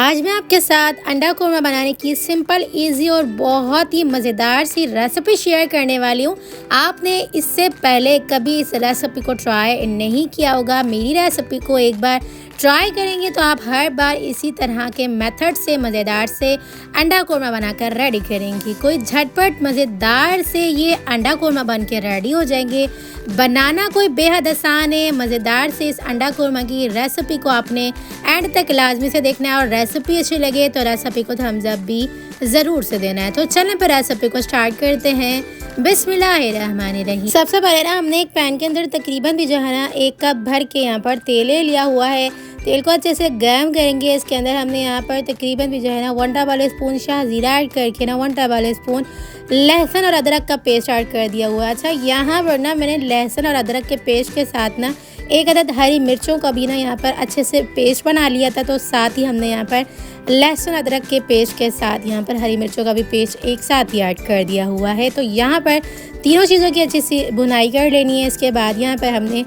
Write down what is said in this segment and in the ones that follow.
आज मैं आपके साथ अंडा कोरमा बनाने की सिंपल, इजी और बहुत ही मज़ेदार सी रेसिपी शेयर करने वाली हूँ। आपने इससे पहले कभी इस रेसिपी को ट्राई नहीं किया होगा। मेरी रेसिपी को एक बार ट्राई करेंगे तो आप हर बार इसी तरह के मेथड से मज़ेदार से अंडा कोरमा बनाकर रेडी करेंगी। कोई झटपट मज़ेदार से ये अंडा कोरमा बन के रेडी हो जाएंगे। बनाना कोई बेहद आसान है। मज़ेदार से इस अंडा कोरमा की रेसिपी को आपने एंड तक लाजमी से देखना है और रेसिपी अच्छी लगे तो रेसिपी को थम्स अप भी ज़रूर से देना है। तो चलें पर रेसिपी को स्टार्ट करते हैं। बिस्मिल्लाहिर्रहमानिर्रहीम। सबसे पहले ना हमने एक पैन के अंदर तकरीबन भी जो है ना 1 कप भर के यहाँ पर तेल लिया हुआ है। तेल को अच्छे से गर्म करेंगे। इसके अंदर हमने यहाँ पर तकरीबन भी जो है ना 1 टेबल स्पून शाह ज़ीरा ऐड करके ना 1 टेबल स्पून लहसुन और अदरक का पेस्ट ऐड कर दिया हुआ है। अच्छा, यहाँ पर ना मैंने लहसुन और अदरक के पेस्ट के साथ ना 1 अदद हरी मिर्चों का भी ना यहाँ पर अच्छे से पेस्ट बना लिया था। तो साथ ही हमने यहाँ पर लहसुन अदरक के पेस्ट के साथ यहाँ पर हरी मिर्चों का भी पेस्ट एक साथ ही ऐड कर दिया हुआ है। तो यहाँ पर तीनों चीज़ों की अच्छी सी भुनाई कर लेनी है। इसके बाद यहाँ पर हमने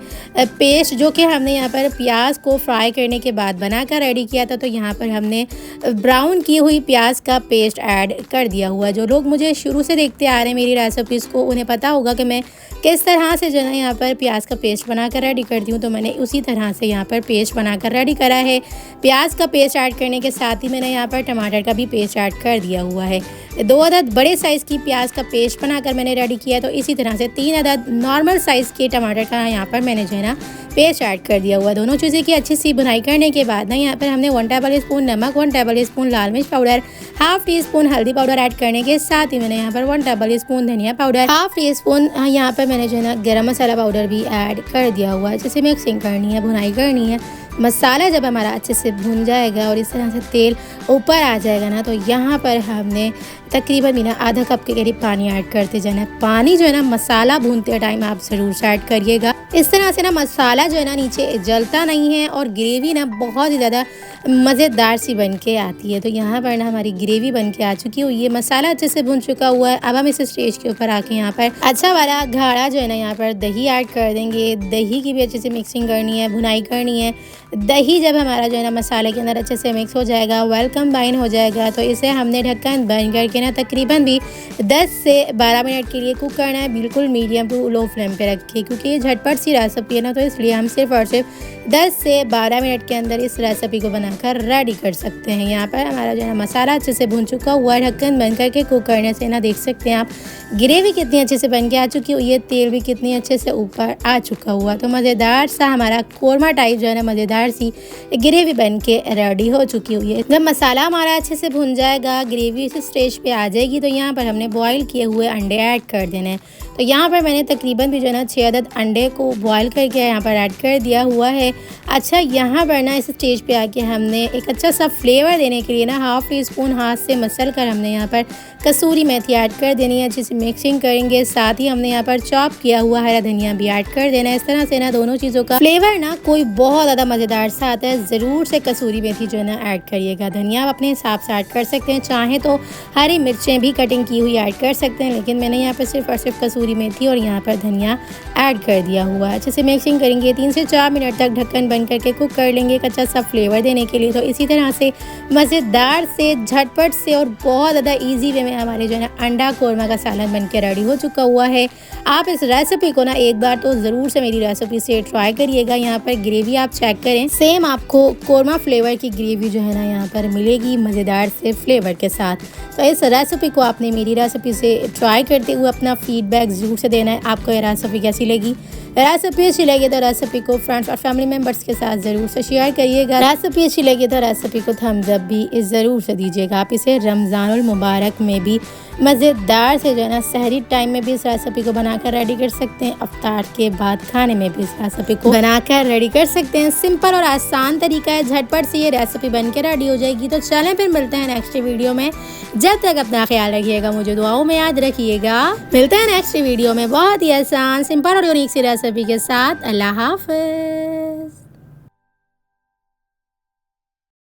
पेस्ट जो कि हमने यहाँ पर प्याज को फ्राई करने के बाद बनाकर रेडी किया था, तो यहाँ पर हमने ब्राउन की हुई प्याज का पेस्ट ऐड कर दिया हुआ। जो लोग मुझे शुरू से देखते आ रहे हैं मेरी रेसिपीज़ को, उन्हें पता होगा कि मैं किस तरह से जो है यहाँ पर प्याज का पेस्ट बनाकर रेडी करती हूँ। तो मैंने उसी तरह से यहाँ पर पेस्ट बनाकर रेडी करा है। प्याज का पेस्ट ऐड करने के साथ ही मैंने यहाँ पर टमाटर का भी पेस्ट ऐड कर दिया हुआ है। 2 अदद बड़े साइज़ की प्याज का पेस्ट बनाकर मैंने रेडी किया। तो इसी तरह से 3 अदद नॉर्मल साइज़ के टमाटर का यहाँ पर मैंने जो है ना पेस्ट ऐड कर दिया हुआ। दोनों चीज़ें की अच्छी सी भुनाई करने के बाद ना यहाँ पर हमने 1 टेबल स्पून नमक, 1 टेबल स्पून लाल मिर्च पाउडर, हाफ टी स्पून हल्दी पाउडर ऐड करने के साथ ही मैंने यहाँ पर 1 टेबल स्पून धनिया पाउडर, हाफ टी स्पून यहाँ पर मैंने जो है ना गरम मसाला पाउडर भी ऐड कर दिया हुआ है। जिसे मिक्सिंग करनी है, भुनाई करनी है। मसाला जब हमारा अच्छे से भुन जाएगा और इस तरह से तेल ऊपर आ जाएगा ना, तो यहाँ पर हमने तकरीबन भी ना आधा कप के करीब पानी ऐड करते जाना है। पानी जो है ना मसाला भूनते टाइम आप ज़रूर से ऐड करिएगा। इस तरह से ना मसाला जो है ना नीचे जलता नहीं है और ग्रेवी ना बहुत ही ज़्यादा मज़ेदार सी बन के आती है। तो यहाँ पर ना हमारी ग्रेवी बन के आ चुकी हुई है। मसाला अच्छे से भुन चुका हुआ है। अब हम इस स्टेज के ऊपर आके यहाँ पर अच्छा वाला गाढ़ा जो है ना यहाँ पर दही ऐड कर देंगे। दही की भी अच्छे से मिक्सिंग करनी है, भुनाई करनी है। दही जब हमारा जो है ना मसाले के अंदर अच्छे से मिक्स हो जाएगा, वेल कंबाइन हो जाएगा, तो इसे हमने ढक्कन बंद करके ना तकरीबन भी 10 से 12 मिनट के लिए कुक करना है, बिल्कुल मीडियम टू लो फ्लेम पे रख के, क्योंकि ये झटपट सी रेसिपी है ना, तो इसलिए हम सिर्फ और सिर्फ 10 से 12 मिनट के अंदर इस रेसिपी को बनाकर रेडी कर सकते हैं। यहाँ पर हमारा जो है मसाला अच्छे से भुन चुका हुआ है। ढक्कन बंद करके कुक करने से ना देख सकते हैं आप ग्रेवी कितनी अच्छे से बन के आ चुकी हुई है, तेल भी कितनी अच्छे से ऊपर आ चुका हुआ। तो मज़ेदार सा हमारा कोरमा टाइप जो है ना मज़ेदार सी ग्रेवी बन के रेडी हो चुकी हुई है। जब मसाला हमारा अच्छे से भुन जाएगा, ग्रेवी इस स्टेज पे आ जाएगी, तो यहाँ पर हमने बॉईल किए हुए अंडे ऐड कर देने हैं। तो यहाँ पर मैंने तकरीबन भी जो है ना 6 अदद अंडे को बॉईल करके यहाँ पर ऐड कर दिया हुआ है। अच्छा, यहाँ पर ना इस स्टेज पे आके हमने एक अच्छा सा फ्लेवर देने के लिए ना हाफ टी स्पून हाथ से मसल कर हमने यहाँ पर कसूरी मेथी ऐड कर देनी है। अच्छे से मिक्सिंग करेंगे। साथ ही हमने यहाँ पर चॉप किया हुआ हरा धनिया भी ऐड कर देना है। इस तरह से ना दोनों चीज़ों का फ्लेवर ना कोई बहुत ज़्यादा मज़ेदार सा आता है। ज़रूर से कसूरी मेथी जो है ना ऐड करिएगा। धनिया आप अपने हिसाब से ऐड कर सकते हैं, चाहें तो हरी मिर्चें भी कटिंग की हुई ऐड कर सकते हैं, लेकिन मैंने यहाँ पर सिर्फ और सिर्फ कसूरी मेथी और यहाँ पर धनिया ऐड कर दिया हुआ है। अच्छे से मिक्सिंग करेंगे। 3 से 4 मिनट तक ढक्कन बंद करके कुक कर लेंगे एक अच्छा सा फ्लेवर देने के लिए। तो इसी तरह से मज़ेदार से, झटपट से और बहुत ज़्यादा ईजी वे में हमारे जो है ना अंडा कोरमा का सालन बन के रेडी हो चुका हुआ है। आप इस रेसिपी को ना एक बार तो ज़रूर से मेरी रेसिपी से ट्राई करिएगा। यहाँ पर ग्रेवी आप चेक करें, सेम आपको कोरमा फ्लेवर की ग्रेवी जो है ना यहाँ पर मिलेगी मज़ेदार से फ्लेवर के साथ। तो इस रेसिपी को आपने मेरी रेसिपी से ट्राई करते हुए अपना फीडबैक ज़रूर से देना है। आपको ये रेसिपी कैसी लगी? रेसिपी अच्छी लगी तो रेसिपी को फ्रेंड्स और फैमिली मेम्बर्स के साथ ज़रूर से शेयर करिएगा। रेसिपी अच्छी लगी तो रेसिपी को थम्स अप भी ज़रूर से दीजिएगा। आप इसे रमज़ानुल मुबारक में भी मज़ेदार से जो है ना सहरी टाइम में भी इस रेसिपी को बनाकर रेडी कर सकते हैं। अफ्तार के बाद खाने में भी इस रेसिपी को बनाकर रेडी कर सकते हैं। सिंपल और आसान तरीका है, झटपट से ये रेसिपी बन के रेडी हो जाएगी। तो चलें फिर मिलते हैं नेक्स्ट वीडियो में। जब तक अपना ख्याल रखिएगा, मुझे दुआओं में याद रखिएगा। मिलते हैं नेक्स्ट वीडियो में बहुत ही आसान, सिंपल और यूनिक सी रेसिपी के साथ। अल्लाह हाफ़िज़।